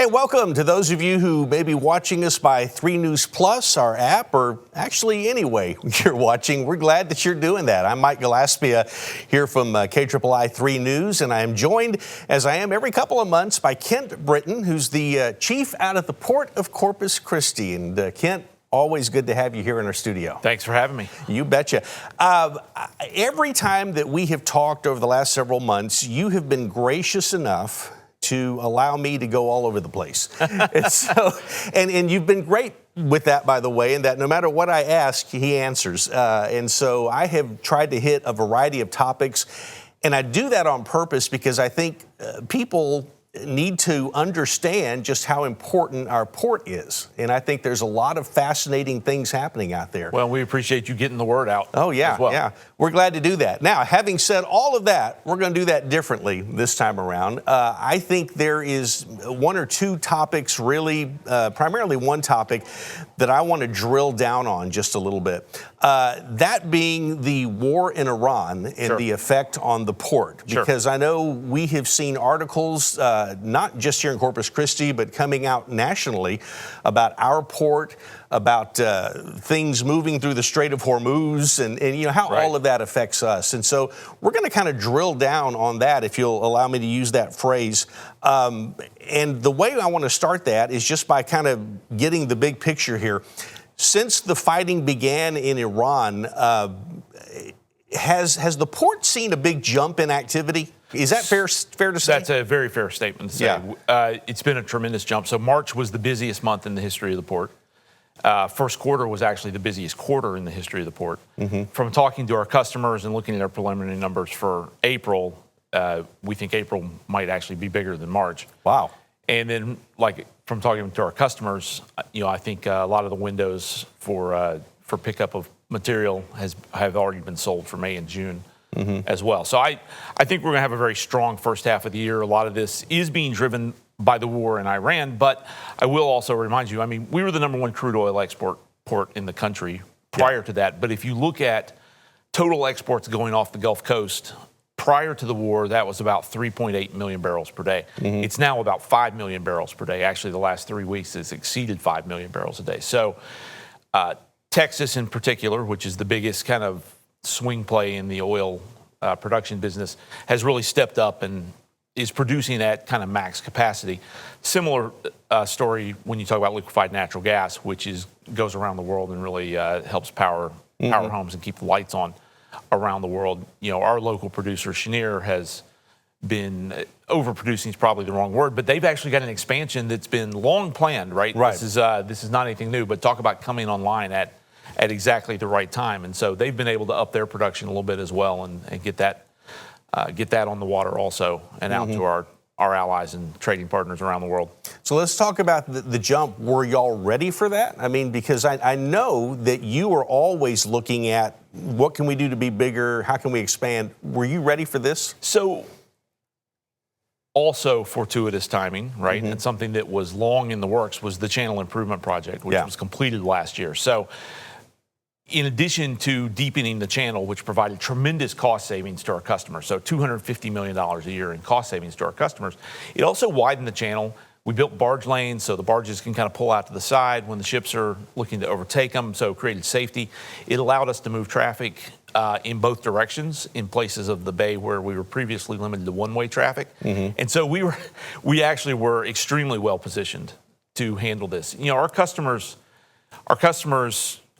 Hey, welcome to those of you who may be watching us by 3 News Plus, our app, or actually anyway you're watching. We're glad that you're doing that. I'm Mike Gillespie here from KIII 3 News, and I am joined, as I am every couple of months, by Kent Britton, who's the chief out at the Port of Corpus Christi. And Kent, always good to have you here in our studio. Thanks for having me. You betcha. Every time that we have talked over the last several months, you have been gracious enough to allow me to go all over the place. and you've been great with that, by the way, and that no matter what I ask, he answers. And so I have tried to hit a variety of topics, and I do that on purpose because I think people need to understand just how important our port is. And I think there's a lot of fascinating things happening out there. Well, we appreciate you getting the word out. Oh, yeah, as well. Yeah. We're glad to do that. Now, having said all of that, we're going to do that differently this time around. I think there is one or two topics, really, primarily one topic that I want to drill down on just a little bit. That being the war in Iran and the effect on the port. Because I know we have seen articles, not just here in Corpus Christi, but coming out nationally about our port, about things moving through the Strait of Hormuz and you know, how all of that affects us. And so we're going to kind of drill down on that, if you'll allow me to use that phrase. And the way I want to start that is just by kind of getting the big picture here. Since the fighting began in Iran, has the port seen a big jump in activity? Is that fair to say? That's a very fair statement to say. Yeah. It's been a tremendous jump. So March was the busiest month in the history of the port. First quarter was actually the busiest quarter in the history of the port. From talking to our customers and looking at our preliminary numbers for April, we think April might actually be bigger than March. Wow. And then, like, from talking to our customers, you know, I think a lot of the windows for pickup of material have already been sold for May and June as well. So I think we're going to have a very strong first half of the year. A lot of this is being driven by the war in Iran, but I will also remind you, I mean, we were the #1 crude oil export port in the country prior to that. But if you look at total exports going off the Gulf Coast, prior to the war, that was about 3.8 million barrels per day. It's now about 5 million barrels per day. Actually, the last 3 weeks it's exceeded 5 million barrels a day. So Texas in particular, which is the biggest kind of swing play in the oil production business, has really stepped up and is producing at kind of max capacity. Similar story when you talk about liquefied natural gas, which goes around the world and really helps power homes and keep the lights on around the world. You know, our local producer, Cheniere, has been overproducing is probably the wrong word, but they've actually got an expansion that's been long planned, right? This is not anything new, but talk about coming online at exactly the right time. And so they've been able to up their production a little bit as well and get that on the water also and out to our allies and trading partners around the world. So let's talk about the jump. Were y'all ready for that? I mean, because I know that you are always looking at what can we do to be bigger? How can we expand? Were you ready for this? So also fortuitous timing, right? And something that was long in the works was the Channel Improvement Project, which was completed last year. So in addition to deepening the channel, which provided tremendous cost savings to our customers, so $250 million a year in cost savings to our customers, it also widened the channel. We built barge lanes so the barges can kind of pull out to the side when the ships are looking to overtake them, so it created safety. It allowed us to move traffic in both directions in places of the bay where we were previously limited to one-way traffic. And so we actually were extremely well positioned to handle this. You know, our customers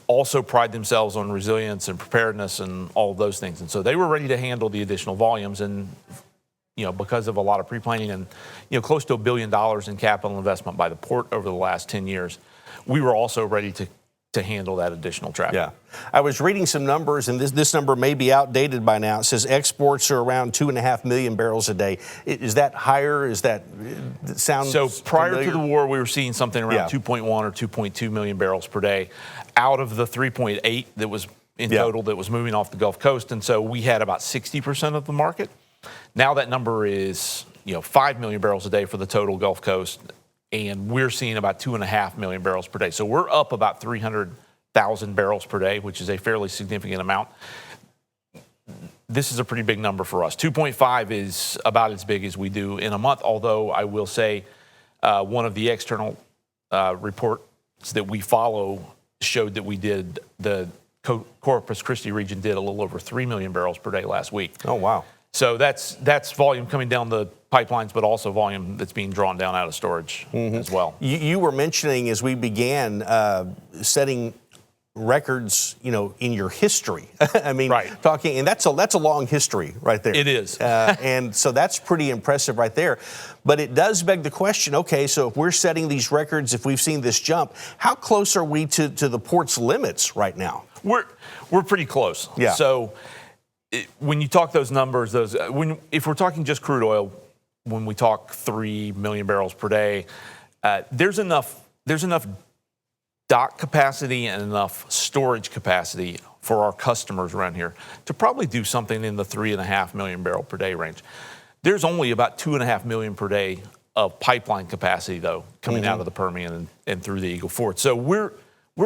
also pride themselves on resilience and preparedness and all of those things. And so they were ready to handle the additional volumes. And, you know, because of a lot of pre-planning and, you know, close to $1 billion in capital investment by the port over the last 10 years, we were also ready to handle that additional traffic. Yeah. I was reading some numbers, and this number may be outdated by now. It says exports are around 2.5 million barrels a day. Is that higher? Is that sound So prior familiar? to the war, we were seeing something around 2.1 or 2.2 million barrels per day out of the 3.8 that was in total that was moving off the Gulf Coast. And so we had about 60% of the market. Now that number is, you know, 5 million barrels a day for the total Gulf Coast, and we're seeing about 2.5 million barrels per day. So we're up about 300,000 barrels per day, which is a fairly significant amount. This is a pretty big number for us. 2.5 is about as big as we do in a month, although I will say one of the external reports that we follow showed that we did the Corpus Christi region did a little over 3 million barrels per day last week. Oh, wow. So that's volume coming down the pipelines, but also volume that's being drawn down out of storage as well. You were mentioning as we began setting records, in your history. I mean, talking, and that's a long history right there. It is. And so that's pretty impressive right there. But it does beg the question, okay, so if we're setting these records, if we've seen this jump, how close are we to the port's limits right now? We're pretty close. Yeah. So when you talk those numbers, if we're talking just crude oil, when we talk 3 million barrels per day, there's enough dock capacity and enough storage capacity for our customers around here to probably do something in the 3.5 million barrel per day range. There's only about 2.5 million per day of pipeline capacity, though, coming out of the Permian and through the Eagle Ford. So we're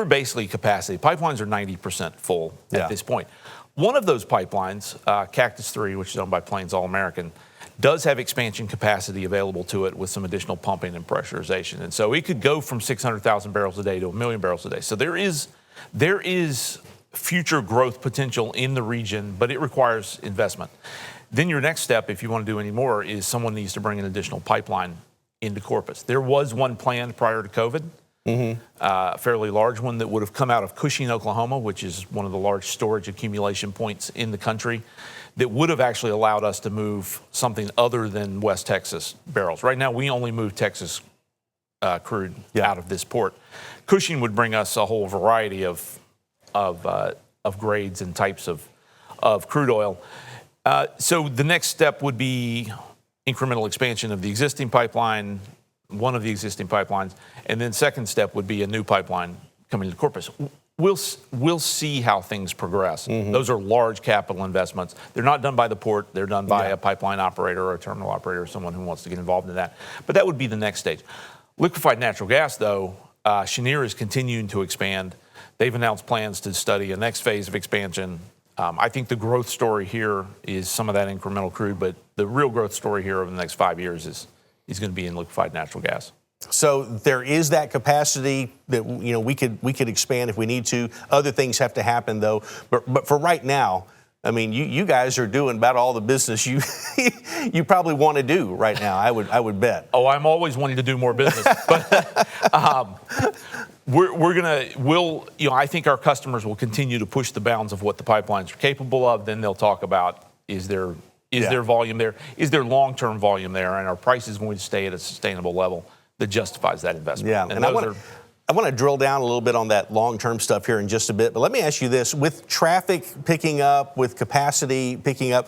basically capacity. Pipelines are 90% full at this point. One of those pipelines, Cactus 3, which is owned by Plains All American, does have expansion capacity available to it with some additional pumping and pressurization. And so it could go from 600,000 barrels a day to 1 million barrels a day. So there is future growth potential in the region, but it requires investment. Then your next step, if you want to do any more, is someone needs to bring an additional pipeline into Corpus. There was one planned prior to COVID, a fairly large one that would have come out of Cushing, Oklahoma, which is one of the large storage accumulation points in the country, that would have actually allowed us to move something other than West Texas barrels. Right now, we only move Texas crude out of this port. Cushing would bring us a whole variety of grades and types of crude oil. So the next step would be incremental expansion of the existing pipeline, one of the existing pipelines, and then second step would be a new pipeline coming to Corpus. We'll see how things progress. Those are large capital investments. They're not done by the port. They're done by a pipeline operator or a terminal operator or someone who wants to get involved in that. But that would be the next stage. Liquefied natural gas, though, Cheniere is continuing to expand. They've announced plans to study a next phase of expansion. I think the growth story here is some of that incremental crude, but the real growth story here over the next 5 years is going to be in liquefied natural gas. So there is that capacity that we could expand if we need to. Other things have to happen though. But for right now, I mean, you guys are doing about all the business you you probably want to do right now. I would bet. Oh, I'm always wanting to do more business, but I think our customers will continue to push the bounds of what the pipelines are capable of. Then they'll talk about is there volume there? Is there long-term volume there? And our price is going to stay at a sustainable level that justifies that investment. Yeah, and I want to drill down a little bit on that long-term stuff here in just a bit. But let me ask you this. With traffic picking up, with capacity picking up,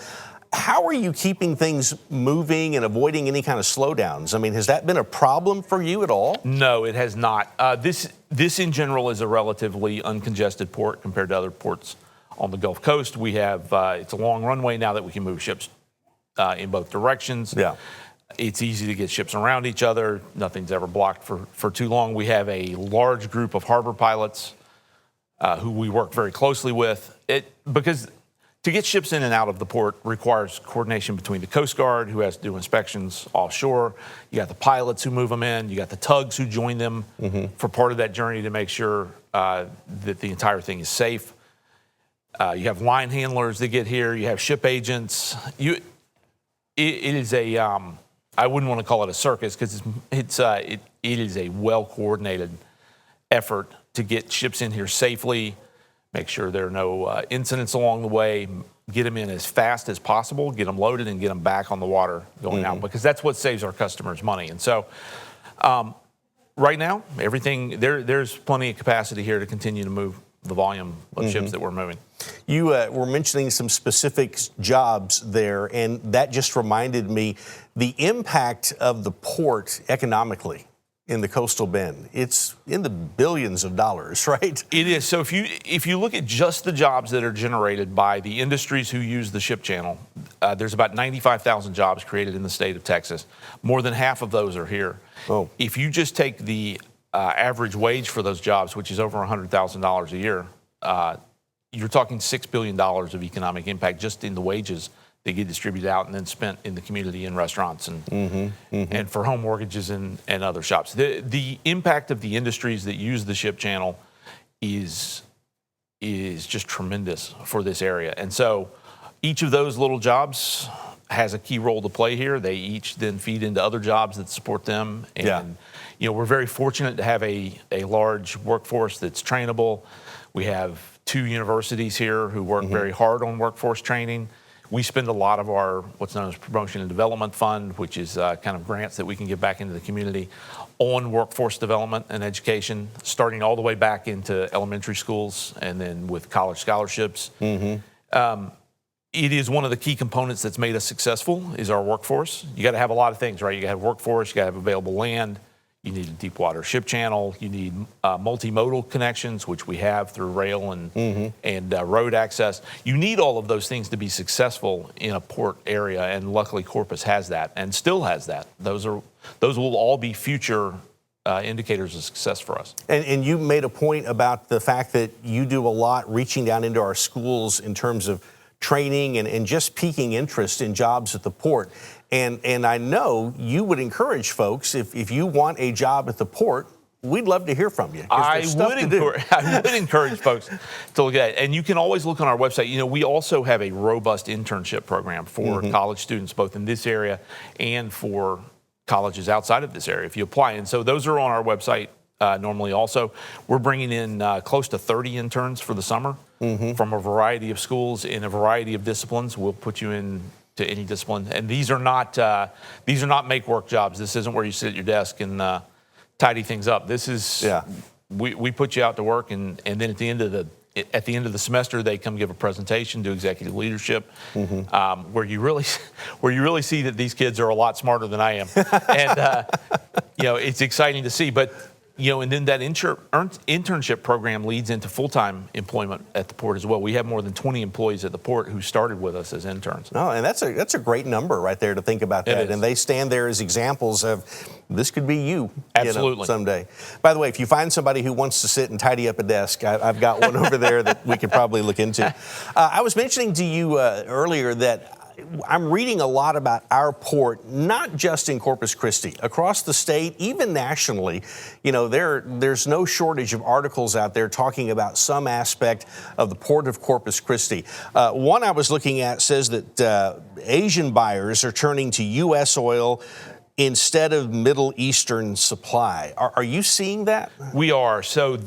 how are you keeping things moving and avoiding any kind of slowdowns? I mean, has that been a problem for you at all? No, it has not. This in general is a relatively uncongested port compared to other ports on the Gulf Coast. We have, it's a long runway now that we can move ships in both directions. Yeah. It's easy to get ships around each other. Nothing's ever blocked for too long. We have a large group of harbor pilots who we work very closely with. Because to get ships in and out of the port requires coordination between the Coast Guard, who has to do inspections offshore. You got the pilots who move them in. You got the tugs who join them for part of that journey to make sure that the entire thing is safe. You have line handlers that get here. You have ship agents. It is a I wouldn't want to call it a circus because it is a well-coordinated effort to get ships in here safely, make sure there are no incidents along the way, get them in as fast as possible, get them loaded, and get them back on the water going out, because that's what saves our customers money. And so right now, there's plenty of capacity here to continue to move the volume of ships that we're moving. You were mentioning some specific jobs there, and that just reminded me the impact of the port economically in the coastal bend. It's in the billions of dollars, right? It is. So if you look at just the jobs that are generated by the industries who use the ship channel, there's about 95,000 jobs created in the state of Texas. More than half of those are here. Oh. If you just take the average wage for those jobs, which is over $100,000 a year, you're talking $6 billion of economic impact just in the wages They get distributed out and then spent in the community in restaurants and for home mortgages and other shops. The impact of the industries that use the ship channel is just tremendous for this area. And so each of those little jobs has a key role to play here. They each then feed into other jobs that support them. And we're very fortunate to have a large workforce that's trainable. We have 2 universities here who work very hard on workforce training. We spend a lot of our what's known as Promotion and Development Fund, which is kind of grants that we can give back into the community, on workforce development and education, starting all the way back into elementary schools and then with college scholarships. It is one of the key components that's made us successful is our workforce. You got to have a lot of things, right? You got to have workforce, you got to have available land, you need a deep water ship channel, you need multimodal connections, which we have through rail and road access. You need all of those things to be successful in a port area, and luckily Corpus has that and still has that. Those will all be future indicators of success for us. And you made a point about the fact that you do a lot reaching down into our schools in terms of training and just piquing interest in jobs at the port. And I know you would encourage folks, if you want a job at the port, we'd love to hear from you. I would encourage folks to look at it. And you can always look on our website. We also have a robust internship program for college students, both in this area and for colleges outside of this area, if you apply. And so those are on our website normally also. We're bringing in close to 30 interns for the summer from a variety of schools in a variety of disciplines. We'll put you in to any discipline. And these are not make work jobs. This isn't where you sit at your desk and tidy things up. This is we put you out to work, and then at the end of the semester they come give a presentation, do executive leadership, where you really see that these kids are a lot smarter than I am, and it's exciting to see. But and then that internship program leads into full-time employment at the port as well. We have more than 20 employees at the port who started with us as interns. No, and that's a great number right there to think about that. And they stand there as examples of this could be you, someday. By the way, if you find somebody who wants to sit and tidy up a desk, I've got one over there that we could probably look into. I was mentioning to you earlier that I'm reading a lot about our port, not just in Corpus Christi, across the state, even nationally. There's no shortage of articles out there talking about some aspect of the port of Corpus Christi. One I was looking at says that Asian buyers are turning to U.S. oil instead of Middle Eastern supply. Are you seeing that? We are. So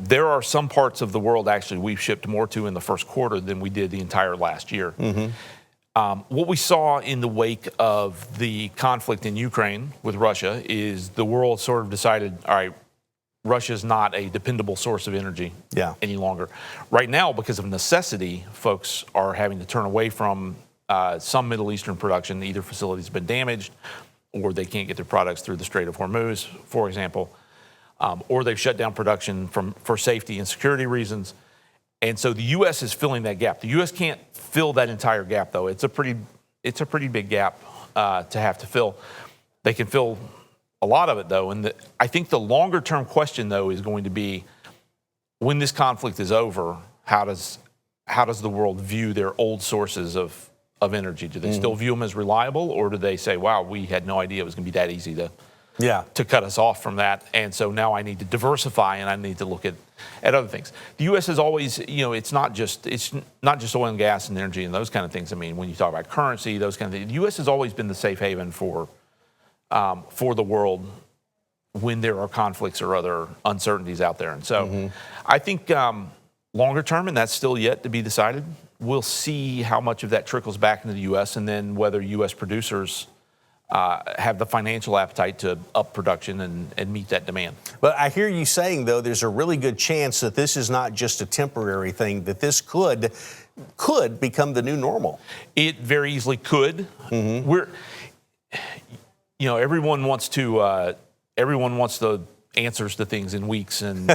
there are some parts of the world, actually, we've shipped more to in the first quarter than we did the entire last year. What we saw in the wake of the conflict in Ukraine with Russia is the world sort of decided, all right, Russia's not a dependable source of energy any longer. Right now, because of necessity, folks are having to turn away from some Middle Eastern production. Either facilities have been damaged, or they can't get their products through the Strait of Hormuz, for example, or they've shut down production for safety and security reasons. And so the U.S. is filling that gap. The U.S. can't fill that entire gap, though. It's a pretty big gap to have to fill. They can fill a lot of it, though. And I think the longer-term question, though, is going to be, when this conflict is over, how does the world view their old sources of energy? Do they still view them as reliable, or do they say, wow, we had no idea it was going to be that easy to cut us off from that, and so now I need to diversify and I need to look at other things. The U.S. has always, it's not just oil and gas and energy and those kind of things. I mean, when you talk about currency, those kind of things, the U.S. has always been the safe haven for the world when there are conflicts or other uncertainties out there. And so I think longer term, and that's still yet to be decided, we'll see how much of that trickles back into the U.S. and then whether U.S. producers have the financial appetite to up production and meet that demand. But I hear you saying, though, there's a really good chance that this is not just a temporary thing, that this could become the new normal. It very easily could. Everyone wants the answers to things in weeks and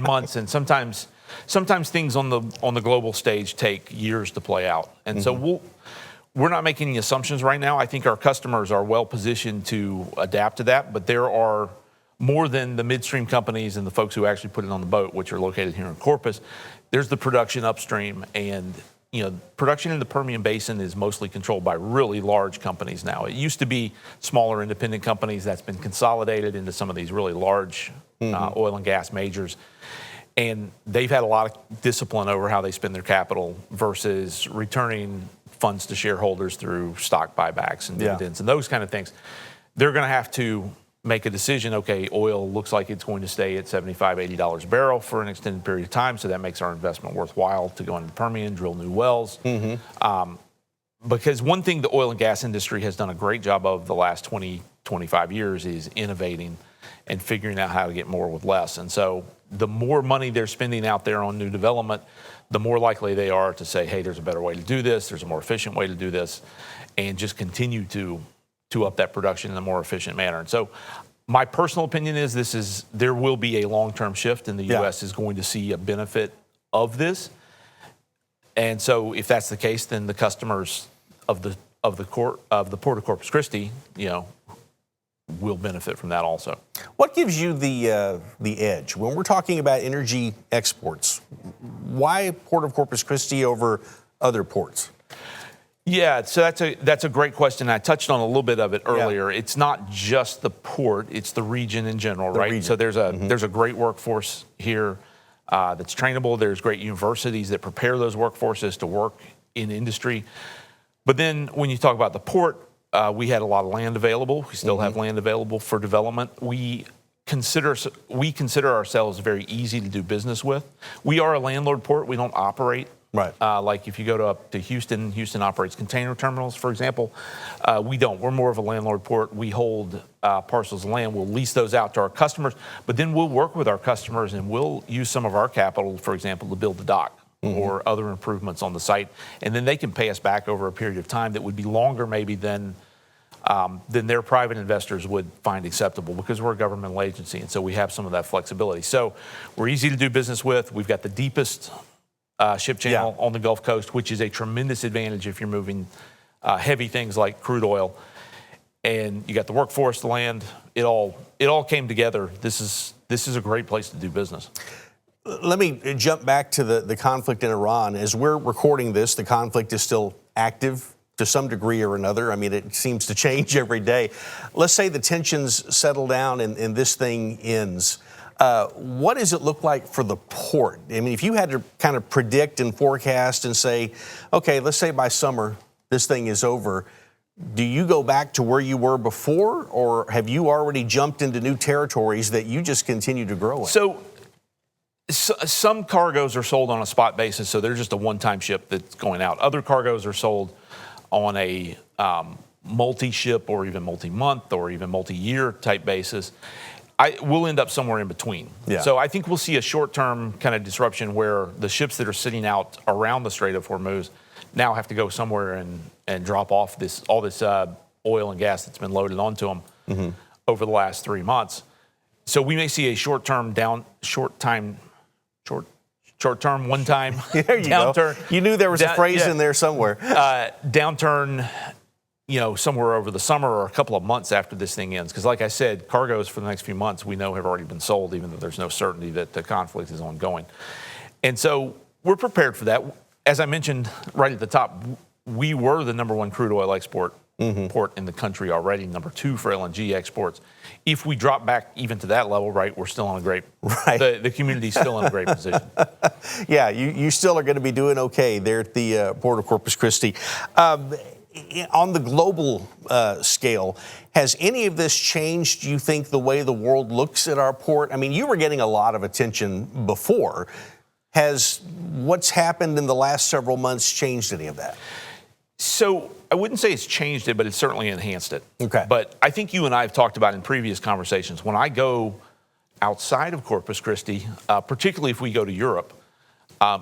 months, and sometimes things on the global stage take years to play out. And so we're not making any assumptions right now. I think our customers are well positioned to adapt to that, but there are more than the midstream companies and the folks who actually put it on the boat, which are located here in Corpus. There's the production upstream, and production in the Permian Basin is mostly controlled by really large companies now. It used to be smaller independent companies that's been consolidated into some of these really large oil and gas majors. And they've had a lot of discipline over how they spend their capital versus returning funds to shareholders through stock buybacks and dividends and those kind of things. They're going to have to make a decision. Okay, oil looks like it's going to stay at $75, $80 a barrel for an extended period of time, so that makes our investment worthwhile to go into the Permian, drill new wells. Because one thing the oil and gas industry has done a great job of the last 20, 25 years is innovating and figuring out how to get more with less. And so the more money they're spending out there on new development, the more likely they are to say, hey, there's a better way to do this, there's a more efficient way to do this, and just continue to up that production in a more efficient manner. And so my personal opinion is there will be a long-term shift, and the U.S. is going to see a benefit of this. And so if that's the case, then the customers of the Port of Corpus Christi, will benefit from that also. What gives you the edge when we're talking about energy exports? Why Port of Corpus Christi over other ports? Yeah, so that's a great question. I touched on a little bit of it earlier. Yeah. It's not just the port; it's the region in general, right? So there's a great workforce here that's trainable. There's great universities that prepare those workforces to work in industry. But then when you talk about the port, we had a lot of land available. We still have land available for development. We consider ourselves very easy to do business with. We are a landlord port. We don't operate. Right. Like if you go up to Houston operates container terminals, for example. We don't. We're more of a landlord port. We hold parcels of land. We'll lease those out to our customers, but then we'll work with our customers and we'll use some of our capital, for example, to build the dock or other improvements on the site. And then they can pay us back over a period of time that would be longer maybe than their private investors would find acceptable, because we're a governmental agency. And so we have some of that flexibility. So we're easy to do business with. We've got the deepest ship channel on the Gulf Coast, which is a tremendous advantage if you're moving heavy things like crude oil. And you got the workforce, the land. It all came together. This is a great place to do business. Let me jump back to the conflict in Iran. As we're recording this, the conflict is still active to some degree or another. I mean, it seems to change every day. Let's say the tensions settle down and this thing ends. What does it look like for the port? I mean, if you had to kind of predict and forecast and say, okay, let's say by summer this thing is over, do you go back to where you were before, or have you already jumped into new territories that you just continue to grow in? So some cargoes are sold on a spot basis, so they're just a one-time ship that's going out. Other cargoes are sold on a multi-ship or even multi-month or even multi-year type basis. We'll end up somewhere in between. Yeah. So I think we'll see a short-term kind of disruption where the ships that are sitting out around the Strait of Hormuz now have to go somewhere and drop off all this oil and gas that's been loaded onto them over the last 3 months. So we may see a short-term one-time there you downturn. Go. You knew there was a phrase in there somewhere. Downturn, somewhere over the summer or a couple of months after this thing ends. Because like I said, cargoes for the next few months we know have already been sold, even though there's no certainty that the conflict is ongoing. And so we're prepared for that. As I mentioned right at the top, we were the number one crude oil export port in the country already, number two for LNG exports. If we drop back even to that level, right, we're still on a great, the community's still in a great position. Yeah, you still are going to be doing okay there at the Port of Corpus Christi. On the global scale, has any of this changed, do you think, the way the world looks at our port? I mean, you were getting a lot of attention before. Has what's happened in the last several months changed any of that? So I wouldn't say it's changed it, but it's certainly enhanced it. Okay. But I think you and I have talked about in previous conversations, when I go outside of Corpus Christi, particularly if we go to Europe,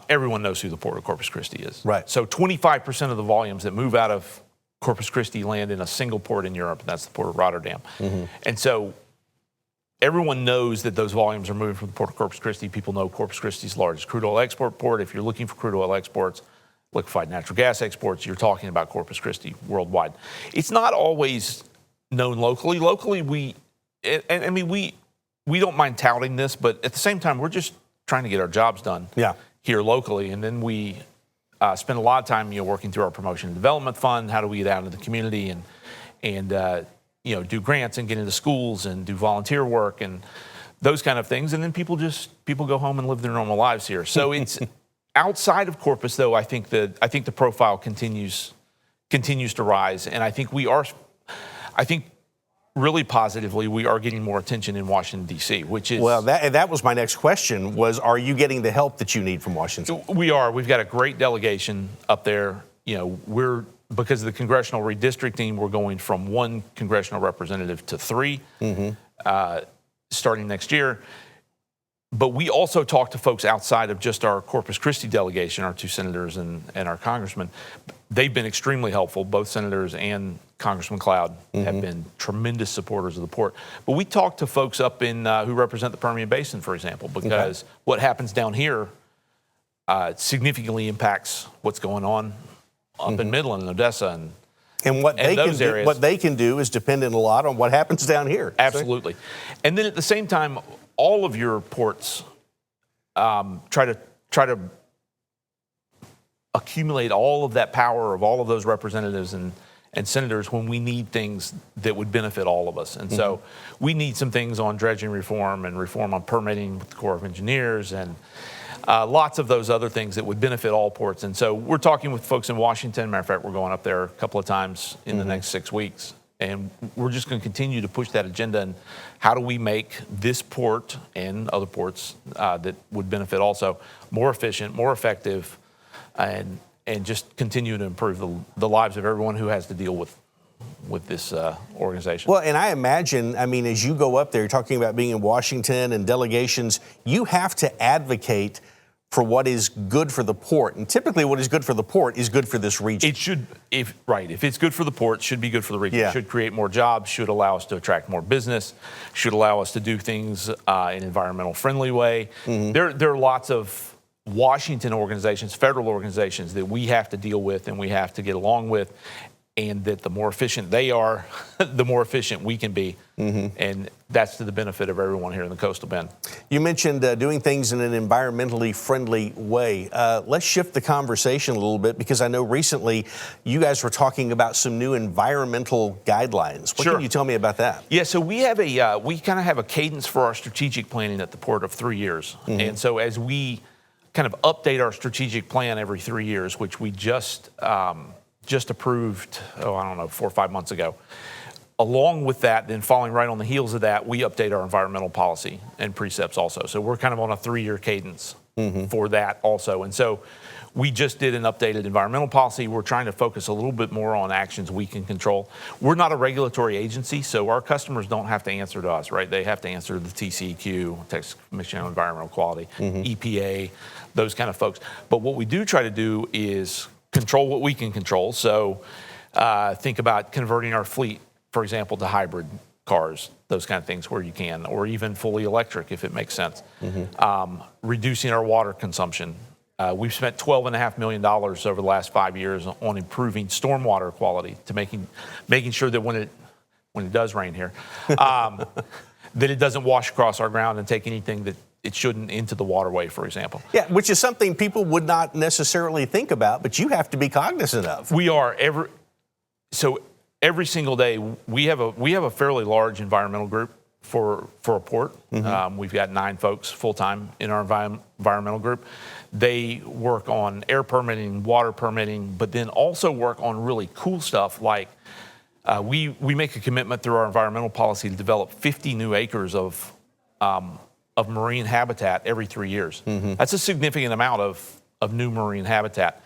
everyone knows who the Port of Corpus Christi is. Right. So 25% of the volumes that move out of Corpus Christi land in a single port in Europe, and that's the Port of Rotterdam. And so everyone knows that those volumes are moving from the Port of Corpus Christi. People know Corpus Christi's largest crude oil export port. If you're looking for crude oil exports, liquefied natural gas exports, you're talking about Corpus Christi worldwide. It's not always known locally. Locally, we don't mind touting this, but at the same time, we're just trying to get our jobs done here locally. And then we spend a lot of time, working through our promotion and development fund. How do we get out into the community and do grants and get into schools and do volunteer work and those kind of things. And then people go home and live their normal lives here. So it's outside of Corpus, though. I think the profile continues to rise, and I think really positively, we are getting more attention in Washington, D.C., which is... Well, that was my next question, was are you getting the help that you need from Washington? We are. We've got a great delegation up there. Because of the congressional redistricting, we're going from 1 congressional representative to 3 starting next year. But we also talk to folks outside of just our Corpus Christi delegation, our 2 senators and our congressman. They've been extremely helpful. Both senators and Congressman Cloud have been tremendous supporters of the port. But we talk to folks up in who represent the Permian Basin, for example, because what happens down here significantly impacts what's going on up in Midland and Odessa and what they can do is dependent a lot on what happens down here. Absolutely. And then at the same time, all of your ports try to accumulate all of that power of all of those representatives and senators when we need things that would benefit all of us. And so we need some things on dredging reform and reform on permitting with the Corps of Engineers and lots of those other things that would benefit all ports. And so we're talking with folks in Washington. Matter of fact, we're going up there a couple of times in the next 6 weeks. And we're just going to continue to push that agenda. And how do we make this port and other ports that would benefit also more efficient, more effective, and just continue to improve the lives of everyone who has to deal with this organization. Well, and I imagine, as you go up there, you're talking about being in Washington and delegations, you have to advocate for what is good for the port. And typically what is good for the port is good for this region. It should, if it's good for the port, it should be good for the region. Yeah. It should create more jobs, should allow us to attract more business, should allow us to do things in an environmental friendly way. There are lots of Washington organizations, federal organizations that we have to deal with and we have to get along with. And that the more efficient they are, the more efficient we can be. And that's to the benefit of everyone here in the Coastal Bend. You mentioned doing things in an environmentally friendly way. Let's shift the conversation a little bit, because I know recently you guys were talking about some new environmental guidelines. What can you tell me about that? Yeah, so we have we kind of have a cadence for our strategic planning at the port of 3 years. And so as we kind of update our strategic plan every 3 years, which we just approved, 4 or 5 months ago. Along with that, then following right on the heels of that, we update our environmental policy and precepts also. So we're kind of on a 3-year cadence for that also. And so we just did an updated environmental policy. We're trying to focus a little bit more on actions we can control. We're not a regulatory agency, so our customers don't have to answer to us, right? They have to answer to the TCEQ, Texas Commission on Environmental Quality, EPA, those kind of folks. But what we do try to do is control what we can control. So think about converting our fleet, for example, to hybrid cars, those kind of things where you can, or even fully electric if it makes sense. Reducing our water consumption. We've spent $12.5 million over the last 5 years on improving stormwater quality, to making sure that when it does rain here, that it doesn't wash across our ground and take anything that it shouldn't into the waterway, for example. Yeah, which is something people would not necessarily think about, but you have to be cognizant of. We are. Every single day, we have a fairly large environmental group for a port. We've got 9 folks full-time in our environmental group. They work on air permitting, water permitting, but then also work on really cool stuff like we make a commitment through our environmental policy to develop 50 new acres of marine habitat every 3 years. That's a significant amount of new marine habitat.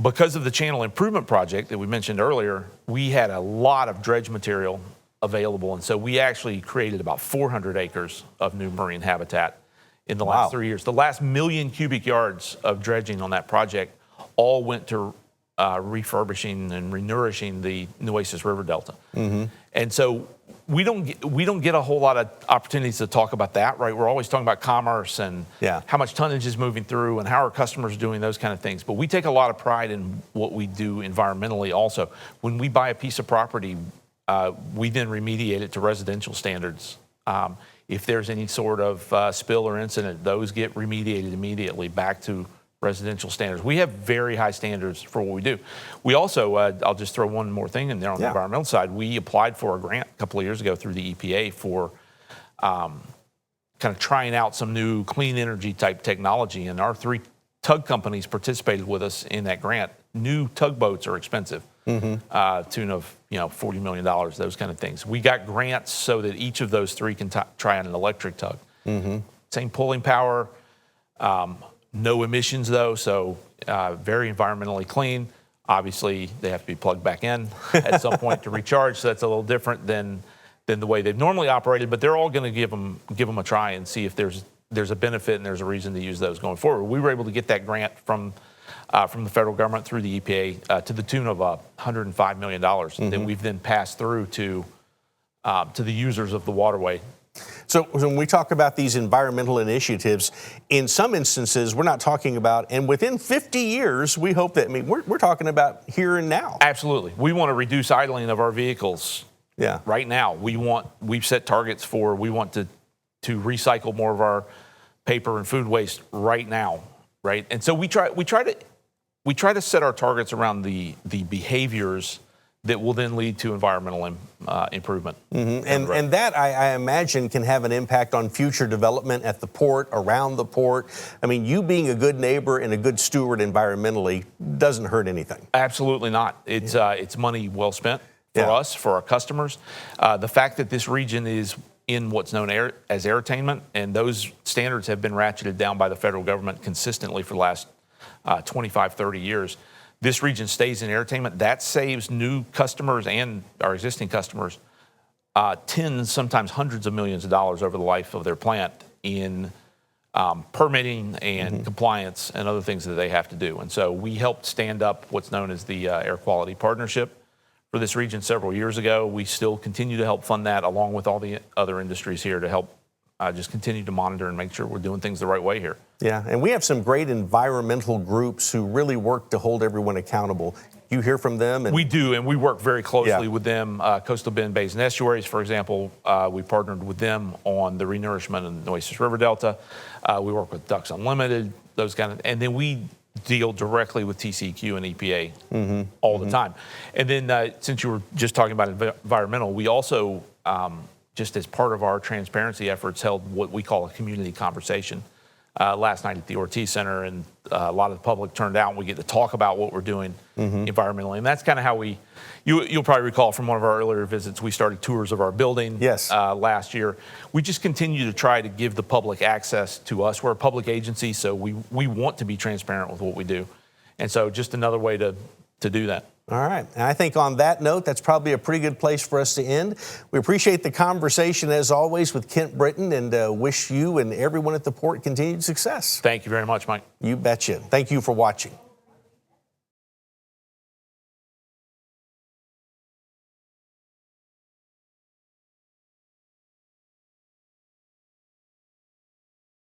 Because of the channel improvement project that we mentioned earlier, we had a lot of dredge material available, and so we actually created about 400 acres of new marine habitat in the last 3 years. The last 1 million cubic yards of dredging on that project all went to refurbishing and renourishing the Nueces River Delta. And so we don't get a whole lot of opportunities to talk about that, right? We're always talking about commerce and how much tonnage is moving through and how our customers are doing those kind of things. But we take a lot of pride in what we do environmentally also. When we buy a piece of property, we then remediate it to residential standards. If there's any sort of spill or incident, those get remediated immediately back to residential standards. We have very high standards for what we do. We also, I'll just throw one more thing in there on the environmental side. We applied for a grant a couple of years ago through the EPA for kind of trying out some new clean energy type technology, and our 3 tug companies participated with us in that grant. New tugboats are expensive, tune of $40 million, those kind of things. We got grants so that each of those 3 can try on an electric tug. Same pulling power, no emissions though, so very environmentally clean. Obviously, they have to be plugged back in at some point to recharge, so that's a little different than the way they've normally operated. But they're all going to give them a try and see if there's a benefit and there's a reason to use those going forward. We were able to get that grant from the federal government through the EPA to the tune of $105 million that we've then passed through to the users of the waterway. So when we talk about these environmental initiatives, in some instances, we're not talking about, and within 50 years, we hope that, we're talking about here and now. Absolutely. We want to reduce idling of our vehicles right now. We've set targets we want to recycle more of our paper and food waste right now, right? And so we try to set our targets around the behaviors that will then lead to environmental improvement. And that, I imagine, can have an impact on future development at the port, around the port. You being a good neighbor and a good steward environmentally doesn't hurt anything. Absolutely not. It's money well spent for us, for our customers. The fact that this region is in what's known as airtainment, and those standards have been ratcheted down by the federal government consistently for the last 25, 30 years. This region stays in airtainment. That saves new customers and our existing customers tens, sometimes hundreds of millions of dollars over the life of their plant in permitting and compliance and other things that they have to do. And so we helped stand up what's known as the Air Quality Partnership for this region several years ago. We still continue to help fund that along with all the other industries here to help just continue to monitor and make sure we're doing things the right way here. Yeah, and we have some great environmental groups who really work to hold everyone accountable. You hear from them? We do, and we work very closely with them. Coastal Bend Bays and Estuaries, for example, we partnered with them on the renourishment of the Nueces River Delta. We work with Ducks Unlimited, those kind of, and then we deal directly with TCEQ and EPA all the time. And then since you were just talking about environmental, we also, just as part of our transparency efforts, held what we call a community conversation last night at the Ortiz Center, and a lot of the public turned out, and we get to talk about what we're doing environmentally. And that's kind of how you'll probably recall from one of our earlier visits, we started tours of our building last year. We just continue to try to give the public access to us. We're a public agency, so we want to be transparent with what we do. And so just another way to do that. All right. And I think on that note, that's probably a pretty good place for us to end. We appreciate the conversation, as always, with Kent Britton, and wish you and everyone at the port continued success. Thank you very much, Mike. You betcha. Thank you for watching.